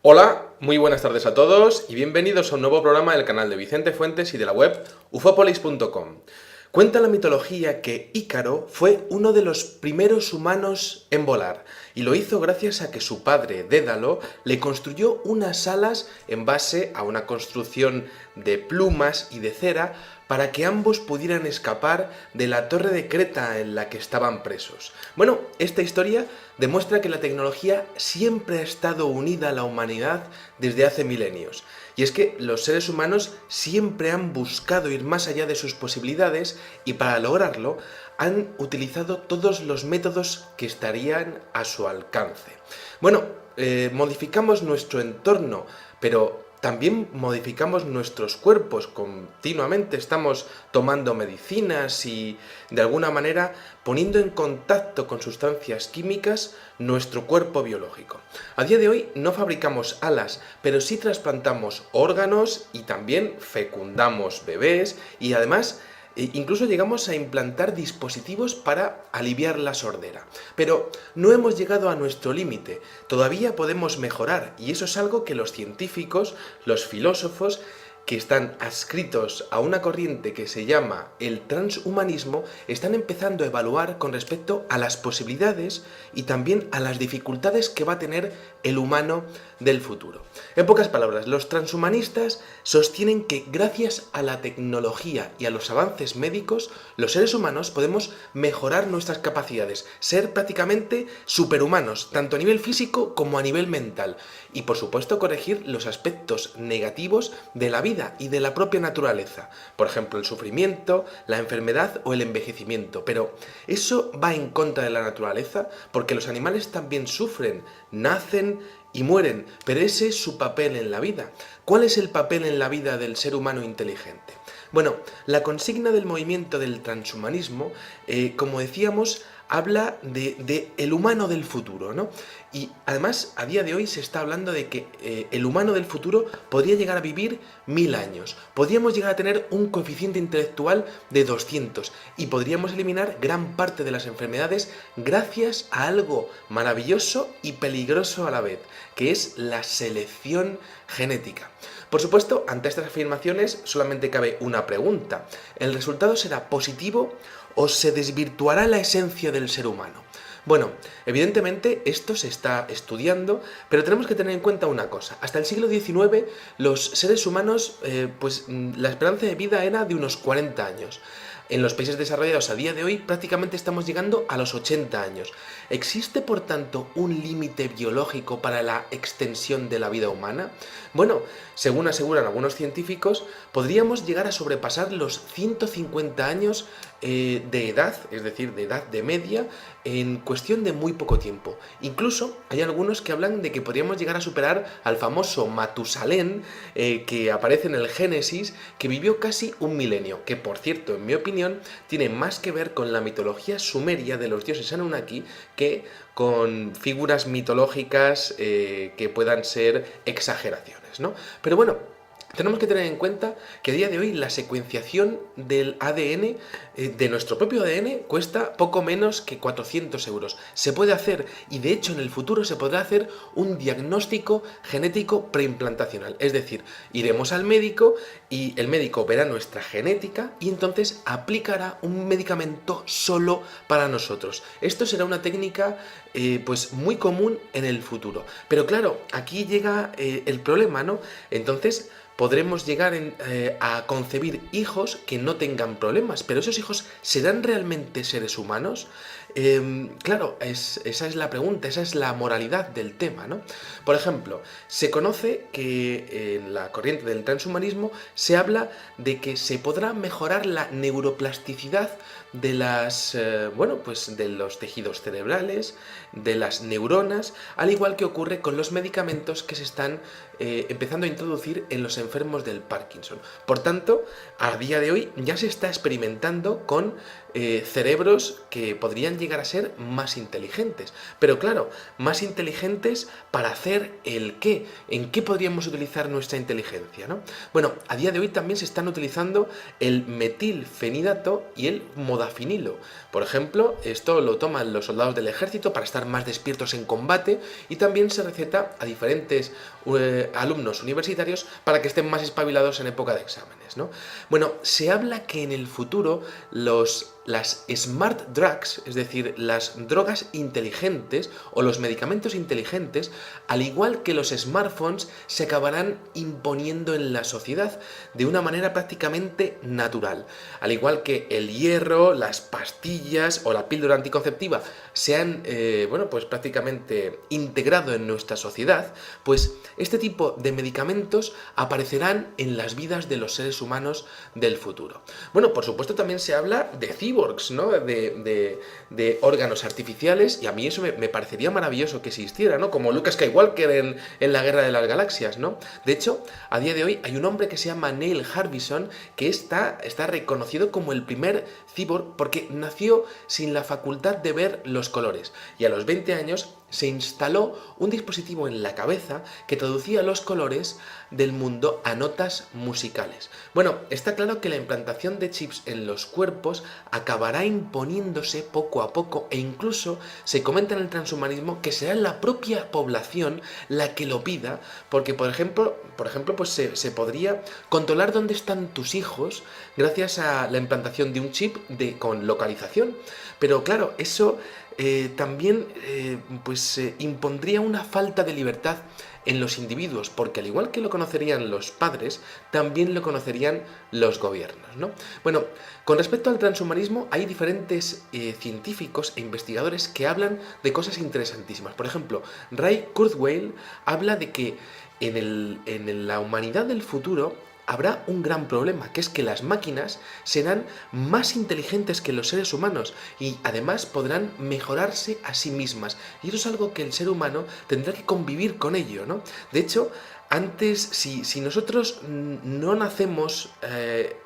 Hola, muy buenas tardes a todos y bienvenidos a un nuevo programa del canal de Vicente Fuentes y de la web ufopolis.com. Cuenta la mitología que Ícaro fue uno de los primeros humanos en volar y lo hizo gracias a que su padre, Dédalo, le construyó unas alas en base a una construcción de plumas y de cera para que ambos pudieran escapar de la torre de Creta en la que estaban presos. Bueno, esta historia demuestra que la tecnología siempre ha estado unida a la humanidad desde hace milenios. Y es que los seres humanos siempre han buscado ir más allá de sus posibilidades y para lograrlo han utilizado todos los métodos que estarían a su alcance. Bueno, modificamos nuestro entorno, pero también modificamos nuestros cuerpos, continuamente estamos tomando medicinas y de alguna manera poniendo en contacto con sustancias químicas nuestro cuerpo biológico. A día de hoy no fabricamos alas, pero sí trasplantamos órganos y también fecundamos bebés y además incluso llegamos a implantar dispositivos para aliviar la sordera. Pero no hemos llegado a nuestro límite, todavía podemos mejorar y eso es algo que los científicos, los filósofos, que están adscritos a una corriente que se llama el transhumanismo, están empezando a evaluar con respecto a las posibilidades y también a las dificultades que va a tener el humano del futuro. En pocas palabras, los transhumanistas sostienen que gracias a la tecnología y a los avances médicos, los seres humanos podemos mejorar nuestras capacidades, ser prácticamente superhumanos, tanto a nivel físico como a nivel mental, y por supuesto corregir los aspectos negativos de la vida y de la propia naturaleza, por ejemplo el sufrimiento, la enfermedad o el envejecimiento. Pero eso va en contra de la naturaleza porque los animales también sufren, nacen y mueren, pero ese es su papel en la vida. ¿Cuál es el papel en la vida del ser humano inteligente? Bueno, la consigna del movimiento del transhumanismo, como decíamos, habla de el humano del futuro, ¿no? Y además, a día de hoy se está hablando de que el humano del futuro podría llegar a vivir 1000 años. Podríamos llegar a tener un coeficiente intelectual de 200 y podríamos eliminar gran parte de las enfermedades gracias a algo maravilloso y peligroso a la vez, que es la selección genética. Por supuesto, ante estas afirmaciones solamente cabe una pregunta. ¿El resultado será positivo o se desvirtuará la esencia del ser humano? Bueno, evidentemente esto se está estudiando, pero tenemos que tener en cuenta una cosa. Hasta el siglo XIX los seres humanos, la esperanza de vida era de unos 40 años. En los países desarrollados a día de hoy prácticamente estamos llegando a los 80 años. ¿Existe por tanto un límite biológico para la extensión de la vida humana? Bueno, según aseguran algunos científicos, podríamos llegar a sobrepasar los 150 años de edad, es decir, de edad de media, en cuestión de muy poco tiempo. Incluso hay algunos que hablan de que podríamos llegar a superar al famoso Matusalén, que aparece en el Génesis, que vivió casi un milenio, que por cierto, en mi opinión, tiene más que ver con la mitología sumeria de los dioses Anunnaki que con figuras mitológicas que puedan ser exageraciones, ¿no? Pero bueno, tenemos que tener en cuenta que a día de hoy la secuenciación del ADN, de nuestro propio ADN, cuesta poco menos que 400 euros. Se puede hacer y de hecho en el futuro se podrá hacer un diagnóstico genético preimplantacional. Es decir, iremos al médico y el médico verá nuestra genética y entonces aplicará un medicamento solo para nosotros. Esto será una técnica muy común en el futuro. Pero claro, aquí llega el problema, ¿no? Entonces podremos llegar a concebir hijos que no tengan problemas, pero ¿esos hijos serán realmente seres humanos? Claro, esa es la pregunta, esa es la moralidad del tema, ¿no? Por ejemplo, se conoce que en la corriente del transhumanismo se habla de que se podrá mejorar la neuroplasticidad de de los tejidos cerebrales, de las neuronas, al igual que ocurre con los medicamentos que se están empezando a introducir en los enfermos del Parkinson. Por tanto, a día de hoy ya se está experimentando con cerebros que podrían llegar a ser más inteligentes. Pero claro, más inteligentes para hacer el qué. ¿En qué podríamos utilizar nuestra inteligencia, ¿no? Bueno, a día de hoy también se están utilizando el metilfenidato y el modafinilo. Por ejemplo, esto lo toman los soldados del ejército para estar más despiertos en combate y también se receta a diferentes alumnos universitarios para que estén más espabilados en época de exámenes, ¿no? Bueno, se habla que en el futuro las smart drugs, es decir, las drogas inteligentes o los medicamentos inteligentes, al igual que los smartphones, se acabarán imponiendo en la sociedad de una manera prácticamente natural. Al igual que el hierro, las pastillas o la píldora anticonceptiva se han, pues prácticamente integrado en nuestra sociedad, pues este tipo de medicamentos aparecerán en las vidas de los seres humanos del futuro. Bueno, por supuesto también se habla de cyborgs, ¿no? De órganos artificiales, y a mí eso me parecería maravilloso que existiera, ¿no? Como Luke Skywalker en la Guerra de las Galaxias, ¿no? De hecho, a día de hoy hay un hombre que se llama Neil Harbison que está reconocido como el primer cyborg porque nació sin la facultad de ver los colores, y a los 20 años se instaló un dispositivo en la cabeza que traducía los colores del mundo a notas musicales. Bueno, está claro que la implantación de chips en los cuerpos acabará imponiéndose poco a poco, e incluso se comenta en el transhumanismo que será la propia población la que lo pida, porque por ejemplo pues se podría controlar dónde están tus hijos gracias a la implantación de un chip con localización. Pero claro, eso también impondría una falta de libertad en los individuos, porque al igual que lo conocerían los padres, también lo conocerían los gobiernos, ¿no? Bueno, con respecto al transhumanismo, hay diferentes científicos e investigadores que hablan de cosas interesantísimas. Por ejemplo, Ray Kurzweil habla de que en la humanidad del futuro habrá un gran problema, que es que las máquinas serán más inteligentes que los seres humanos y además podrán mejorarse a sí mismas. Y eso es algo que el ser humano tendrá que convivir con ello, ¿no? De hecho, antes, si nosotros no nacemos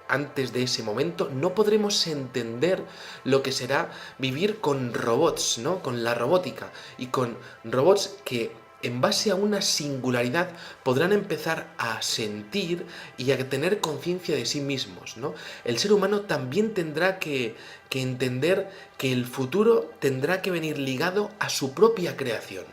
antes de ese momento, no podremos entender lo que será vivir con robots, ¿no? Con la robótica y con robots que en base a una singularidad podrán empezar a sentir y a tener conciencia de sí mismos, ¿no? El ser humano también tendrá que entender que el futuro tendrá que venir ligado a su propia creación.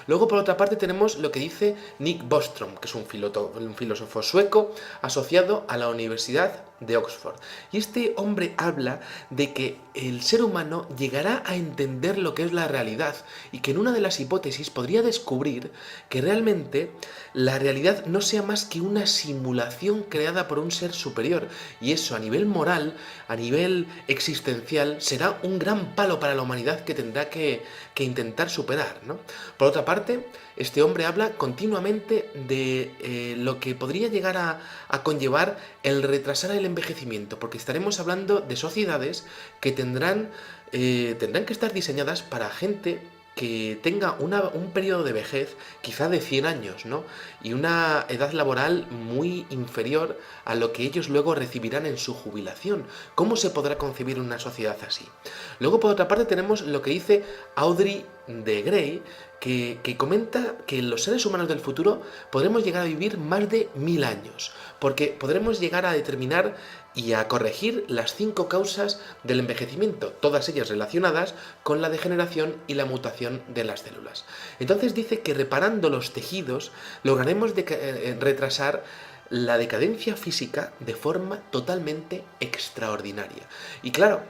Luego, por otra parte, tenemos lo que dice Nick Bostrom, que es un filósofo sueco asociado a la Universidad de Oxford. Y este hombre habla de que el ser humano llegará a entender lo que es la realidad y que en una de las hipótesis podría descubrir que realmente la realidad no sea más que una simulación creada por un ser superior. Y eso a nivel moral, a nivel existencial, será un gran palo para la humanidad que tendrá que intentar superar, ¿no? Por otra parte, este hombre habla continuamente de lo que podría llegar a conllevar el retrasar el envejecimiento, porque estaremos hablando de sociedades que tendrán que estar diseñadas para gente que tenga un periodo de vejez quizá de 100 años, ¿no? Y una edad laboral muy inferior a lo que ellos luego recibirán en su jubilación. ¿Cómo se podrá concebir una sociedad así? Luego, por otra parte, tenemos lo que dice Audrey de Grey, que comenta que los seres humanos del futuro podremos llegar a vivir más de 1000 años, porque podremos llegar a determinar y a corregir las 5 causas del envejecimiento, todas ellas relacionadas con la degeneración y la mutación de las células. Entonces dice que reparando los tejidos lograremos retrasar la decadencia física de forma totalmente extraordinaria. Y claro,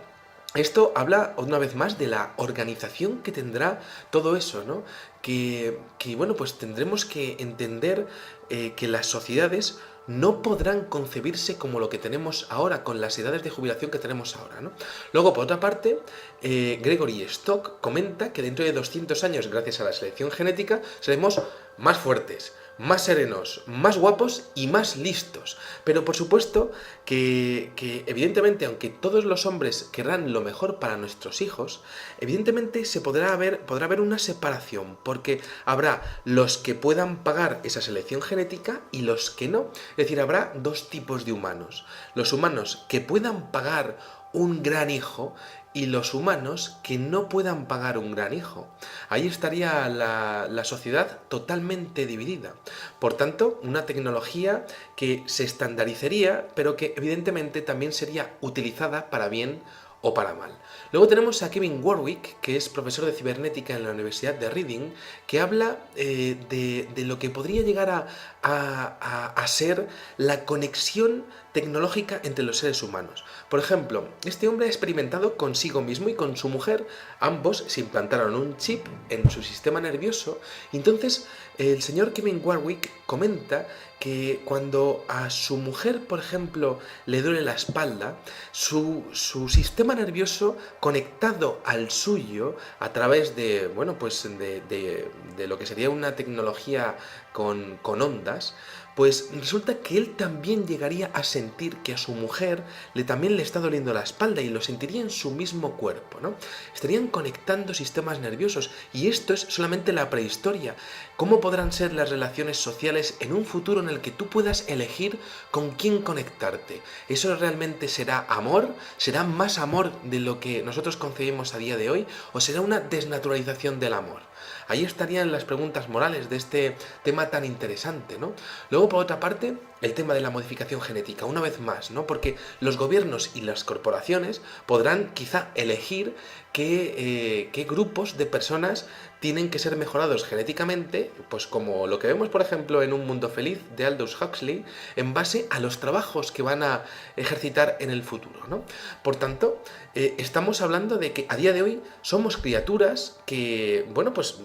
esto habla una vez más de la organización que tendrá todo eso, ¿no? Que bueno, pues tendremos que entender que las sociedades no podrán concebirse como lo que tenemos ahora, con las edades de jubilación que tenemos ahora, ¿no? Luego, por otra parte, Gregory Stock comenta que dentro de 200 años, gracias a la selección genética, seremos más fuertes, más serenos, más guapos y más listos. Pero por supuesto que evidentemente, aunque todos los hombres querrán lo mejor para nuestros hijos, evidentemente podrá haber una separación, porque habrá los que puedan pagar esa selección genética y los que no. Es decir, habrá dos tipos de humanos. Los humanos que puedan pagar un gran hijo y los humanos que no puedan pagar un gran hijo. Ahí estaría la sociedad totalmente dividida. Por tanto, una tecnología que se estandarizaría, pero que evidentemente también sería utilizada para bien o para mal. Luego tenemos a Kevin Warwick, que es profesor de cibernética en la Universidad de Reading, que habla de lo que podría llegar a ser la conexión tecnológica entre los seres humanos. Por ejemplo, este hombre ha experimentado consigo mismo y con su mujer, ambos se implantaron un chip en su sistema nervioso, y entonces el señor Kevin Warwick comenta que cuando a su mujer, por ejemplo, le duele la espalda, su sistema nervioso conectado al suyo a través de, bueno, pues de lo que sería una tecnología con ondas, pues resulta que él también llegaría a sentir que a su mujer también le está doliendo la espalda y lo sentiría en su mismo cuerpo, ¿no? Estarían conectando sistemas nerviosos y esto es solamente la prehistoria. ¿Cómo podrán ser las relaciones sociales en un futuro en el que tú puedas elegir con quién conectarte? ¿Eso realmente será amor? ¿Será más amor de lo que nosotros concebimos a día de hoy? ¿O será una desnaturalización del amor? Ahí estarían las preguntas morales de este tema tan interesante, ¿no? Luego, por otra parte, el tema de la modificación genética, una vez más, ¿no? Porque los gobiernos y las corporaciones podrán quizá elegir qué grupos de personas tienen que ser mejorados genéticamente, pues como lo que vemos, por ejemplo, en Un Mundo Feliz de Aldous Huxley, en base a los trabajos que van a ejercitar en el futuro, ¿no? Por tanto, estamos hablando de que a día de hoy somos criaturas que, bueno, pues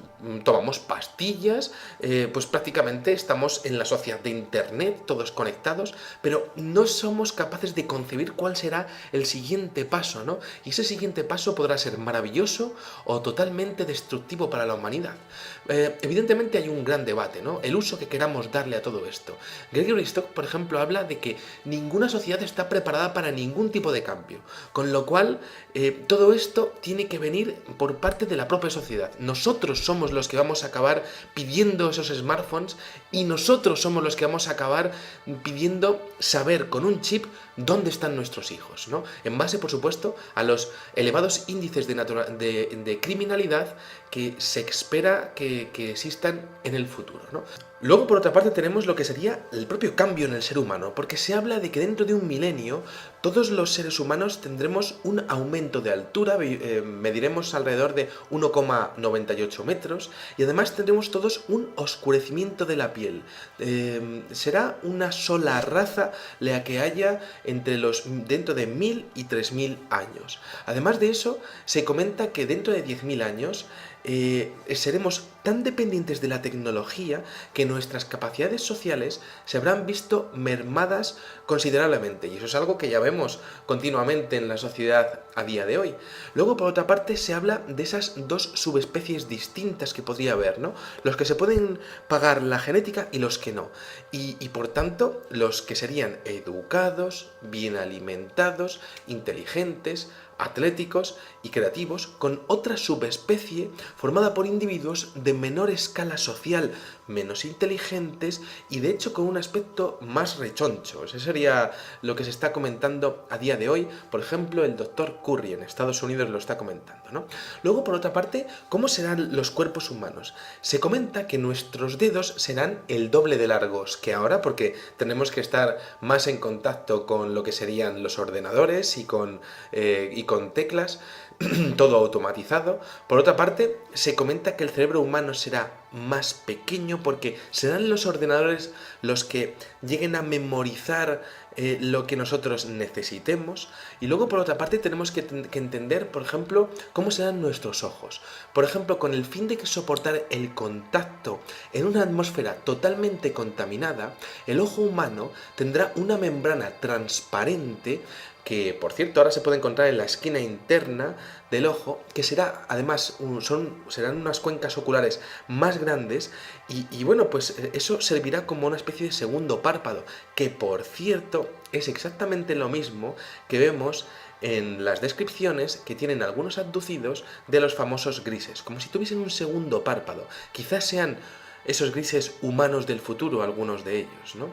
tomamos pastillas, pues prácticamente estamos en la sociedad de Internet, todos conectados, pero no somos capaces de concebir cuál será el siguiente paso, ¿no? Y ese siguiente paso podrá ser maravilloso o totalmente destructivo para la humanidad. Evidentemente hay un gran debate, ¿no? El uso que queramos darle a todo esto. Gregory Stock, por ejemplo, habla de que ninguna sociedad está preparada para ningún tipo de cambio, con lo cual todo esto tiene que venir por parte de la propia sociedad. Nosotros somos los que vamos a acabar pidiendo esos smartphones y nosotros somos los que vamos a acabar pidiendo saber con un chip dónde están nuestros hijos, ¿no? En base, por supuesto, a los elevados índices de criminalidad que se espera que existan en el futuro, ¿no? Luego, por otra parte, tenemos lo que sería el propio cambio en el ser humano, porque se habla de que dentro de un milenio todos los seres humanos tendremos un aumento de altura, mediremos alrededor de 1,98 metros y además tendremos todos un oscurecimiento de la piel. Será una sola raza la que haya dentro de 1000 y 3000 años. Además de eso, se comenta que dentro de 10.000 años seremos tan dependientes de la tecnología que nuestras capacidades sociales se habrán visto mermadas considerablemente, y eso es algo que ya vemos continuamente en la sociedad a día de hoy. Luego, por otra parte, se habla de esas dos subespecies distintas que podría haber, ¿no? Los que se pueden pagar la genética y los que no. Y por tanto, los que serían educados, bien alimentados, inteligentes, atléticos y creativos, con otra subespecie formada por individuos de menor escala social, menos inteligentes y de hecho con un aspecto más rechoncho. Eso sería lo que se está comentando a día de hoy. Por ejemplo, el doctor Curry en Estados Unidos lo está comentando, ¿no? Luego, por otra parte, ¿cómo serán los cuerpos humanos? Se comenta que nuestros dedos serán el doble de largos que ahora, porque tenemos que estar más en contacto con lo que serían los ordenadores y con teclas, todo automatizado. Por otra parte, se comenta que el cerebro humano será más pequeño porque serán los ordenadores los que lleguen a memorizar lo que nosotros necesitemos. Y luego, por otra parte, tenemos que entender, por ejemplo, cómo serán nuestros ojos. Por ejemplo, con el fin de soportar el contacto en una atmósfera totalmente contaminada, el ojo humano tendrá una membrana transparente que, por cierto, ahora se puede encontrar en la esquina interna del ojo, que será, además, serán unas cuencas oculares más grandes y bueno, pues eso servirá como una especie de segundo párpado, que, por cierto, es exactamente lo mismo que vemos en las descripciones que tienen algunos abducidos de los famosos grises, como si tuviesen un segundo párpado. Quizás sean esos grises humanos del futuro, algunos de ellos, ¿no?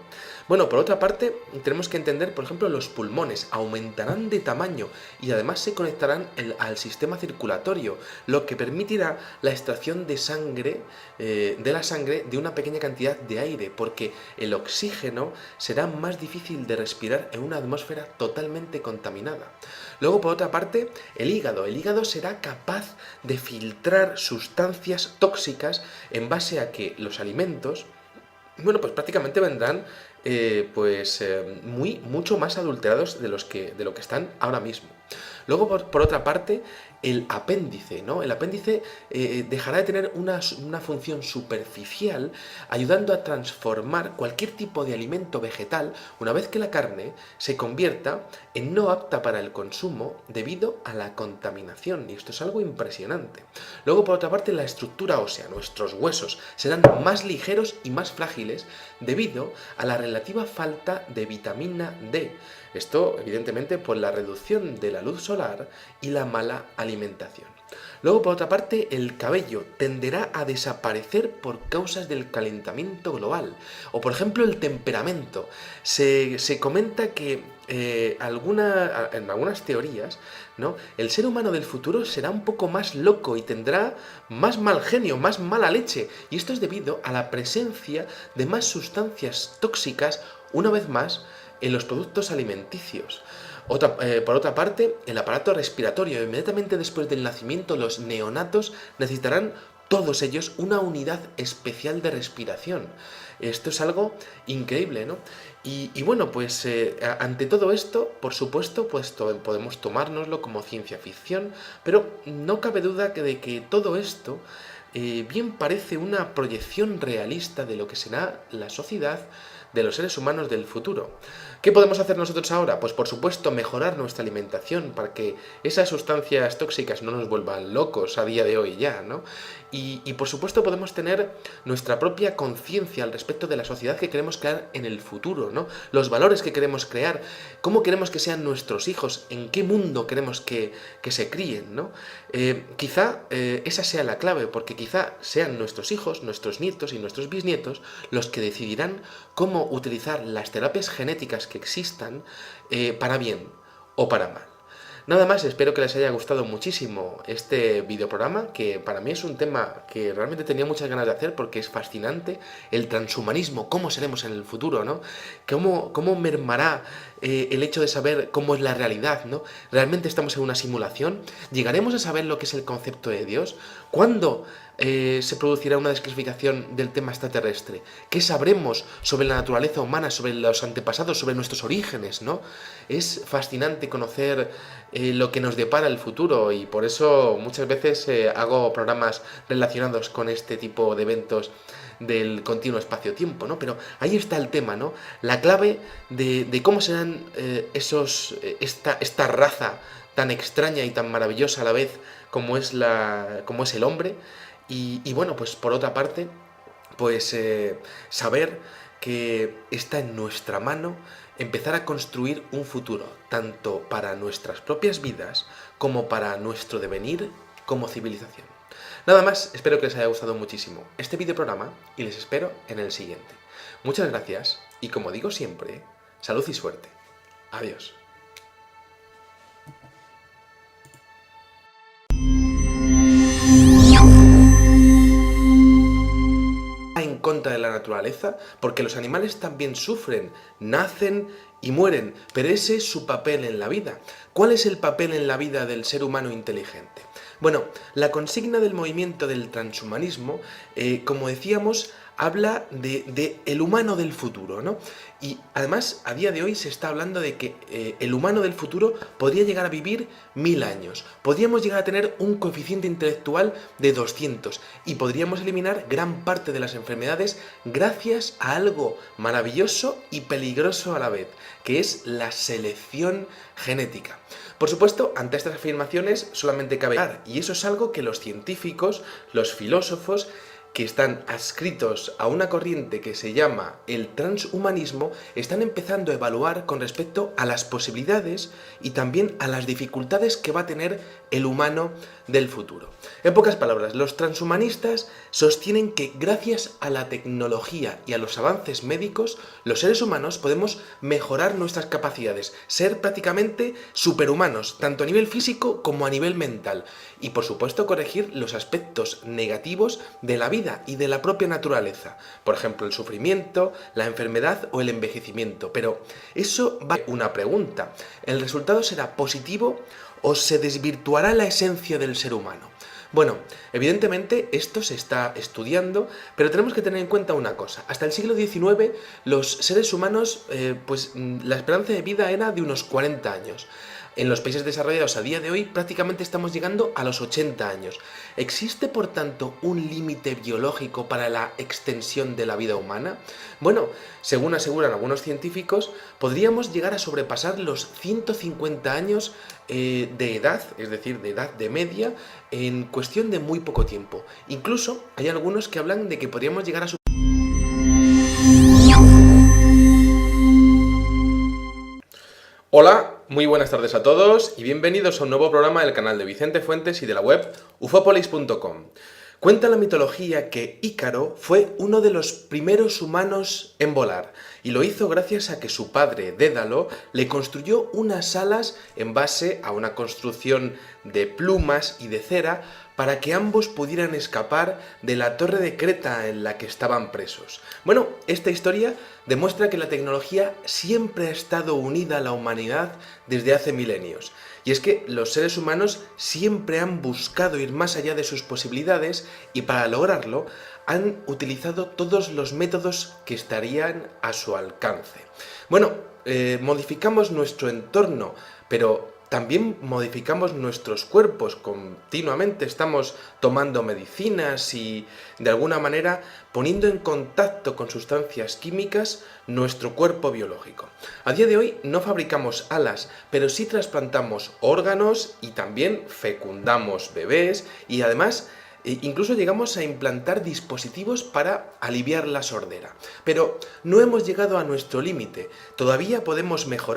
Bueno, por otra parte, tenemos que entender, por ejemplo, los pulmones aumentarán de tamaño y además se conectarán al sistema circulatorio, lo que permitirá la extracción de sangre, de la sangre de una pequeña cantidad de aire, porque el oxígeno será más difícil de respirar en una atmósfera totalmente contaminada. Luego, por otra parte, el hígado será capaz de filtrar sustancias tóxicas en base a que los alimentos, bueno, pues prácticamente vendrán mucho más adulterados de lo que están ahora mismo. Luego, por otra parte, el apéndice, ¿no? El apéndice dejará de tener una función superficial, ayudando a transformar cualquier tipo de alimento vegetal una vez que la carne se convierta en no apta para el consumo debido a la contaminación. Y esto es algo impresionante. Luego, por otra parte, la estructura ósea, nuestros huesos, serán más ligeros y más frágiles debido a la relativa falta de vitamina D. Esto, evidentemente, por la reducción de la luz solar y la mala alimentación. Luego, por otra parte, el cabello tenderá a desaparecer por causas del calentamiento global. O, por ejemplo, el temperamento. Se comenta que en algunas teorías, ¿no?, el ser humano del futuro será un poco más loco y tendrá más mal genio, más mala leche. Y esto es debido a la presencia de más sustancias tóxicas, una vez más, en los productos alimenticios. Por otra parte, el aparato respiratorio. Inmediatamente después del nacimiento, los neonatos necesitarán todos ellos una unidad especial de respiración. Esto es algo increíble, ¿no? Y bueno, pues ante todo esto, por supuesto, pues podemos tomárnoslo como ciencia ficción, pero no cabe duda de que todo esto bien parece una proyección realista de lo que será la sociedad de los seres humanos del futuro. ¿Qué podemos hacer nosotros ahora? Pues por supuesto mejorar nuestra alimentación para que esas sustancias tóxicas no nos vuelvan locos a día de hoy ya, ¿no? Y por supuesto podemos tener nuestra propia conciencia al respecto de la sociedad que queremos crear en el futuro, ¿no? Los valores que queremos crear, cómo queremos que sean nuestros hijos, en qué mundo queremos que se críen, ¿no? Quizá esa sea la clave, porque quizá sean nuestros hijos, nuestros nietos y nuestros bisnietos los que decidirán cómo utilizar las terapias genéticas que existan para bien o para mal. Nada más, espero que les haya gustado muchísimo este videoprograma, que para mí es un tema que realmente tenía muchas ganas de hacer porque es fascinante, el transhumanismo, cómo seremos en el futuro, ¿no? Cómo mermará el hecho de saber cómo es la realidad, ¿no? ¿Realmente estamos en una simulación? ¿Llegaremos a saber lo que es el concepto de Dios? ¿Cuándo se producirá una desclasificación del tema extraterrestre? ¿Qué sabremos sobre la naturaleza humana, sobre los antepasados, sobre nuestros orígenes, ¿no? Es fascinante conocer lo que nos depara el futuro y por eso muchas veces hago programas relacionados con este tipo de eventos del continuo espacio-tiempo, ¿no? Pero ahí está el tema, ¿no? La clave de cómo serán esta raza tan extraña y tan maravillosa a la vez como es el hombre. Y bueno, pues por otra parte, pues saber que está en nuestra mano empezar a construir un futuro, tanto para nuestras propias vidas como para nuestro devenir como civilización. Nada más, espero que les haya gustado muchísimo este videoprograma y les espero en el siguiente. Muchas gracias y como digo siempre, salud y suerte. Adiós. En contra de la naturaleza, porque los animales también sufren, nacen y mueren, pero ese es su papel en la vida. ¿Cuál es el papel en la vida del ser humano inteligente? Bueno, la consigna del movimiento del transhumanismo, como decíamos, habla de el humano del futuro, ¿no? Y además, a día de hoy se está hablando de que el humano del futuro podría llegar a vivir 1000 años. Podríamos llegar a tener un coeficiente intelectual de 200 y podríamos eliminar gran parte de las enfermedades gracias a algo maravilloso y peligroso a la vez, que es la selección genética. Por supuesto, ante estas afirmaciones solamente cabe hablar, y eso es algo que los científicos, los filósofos que están adscritos a una corriente que se llama el transhumanismo, están empezando a evaluar con respecto a las posibilidades y también a las dificultades que va a tener el humano del futuro. En pocas palabras, los transhumanistas sostienen que gracias a la tecnología y a los avances médicos, los seres humanos podemos mejorar nuestras capacidades, ser prácticamente superhumanos, tanto a nivel físico como a nivel mental, y por supuesto corregir los aspectos negativos de la vida y de la propia naturaleza, por ejemplo el sufrimiento, la enfermedad o el envejecimiento. Pero eso va a una pregunta: ¿el resultado será positivo o se desvirtuará la esencia del ser humano? Bueno, evidentemente esto se está estudiando, pero tenemos que tener en cuenta una cosa. Hasta el siglo XIX los seres humanos, la esperanza de vida era de unos 40 años. En los países desarrollados a día de hoy prácticamente estamos llegando a los 80 años. ¿Existe, por tanto, un límite biológico para la extensión de la vida humana? Bueno, según aseguran algunos científicos, podríamos llegar a sobrepasar los 150 años de edad, es decir, de edad de media, en cuestión de muy poco tiempo. Incluso hay algunos que hablan de que podríamos llegar a Hola, muy buenas tardes a todos y bienvenidos a un nuevo programa del canal de Vicente Fuentes y de la web ufopolis.com. Cuenta la mitología que Ícaro fue uno de los primeros humanos en volar, y lo hizo gracias a que su padre, Dédalo, le construyó unas alas en base a una construcción de plumas y de cera para que ambos pudieran escapar de la torre de Creta en la que estaban presos. Bueno, esta historia demuestra que la tecnología siempre ha estado unida a la humanidad desde hace milenios. Y es que los seres humanos siempre han buscado ir más allá de sus posibilidades y para lograrlo han utilizado todos los métodos que estarían a su alcance. Bueno, modificamos nuestro entorno, pero también modificamos nuestros cuerpos. Continuamente estamos tomando medicinas y, de alguna manera, poniendo en contacto con sustancias químicas nuestro cuerpo biológico. A día de hoy no fabricamos alas, pero sí trasplantamos órganos y también fecundamos bebés y además incluso llegamos a implantar dispositivos para aliviar la sordera. Pero no hemos llegado a nuestro límite. Todavía podemos mejorar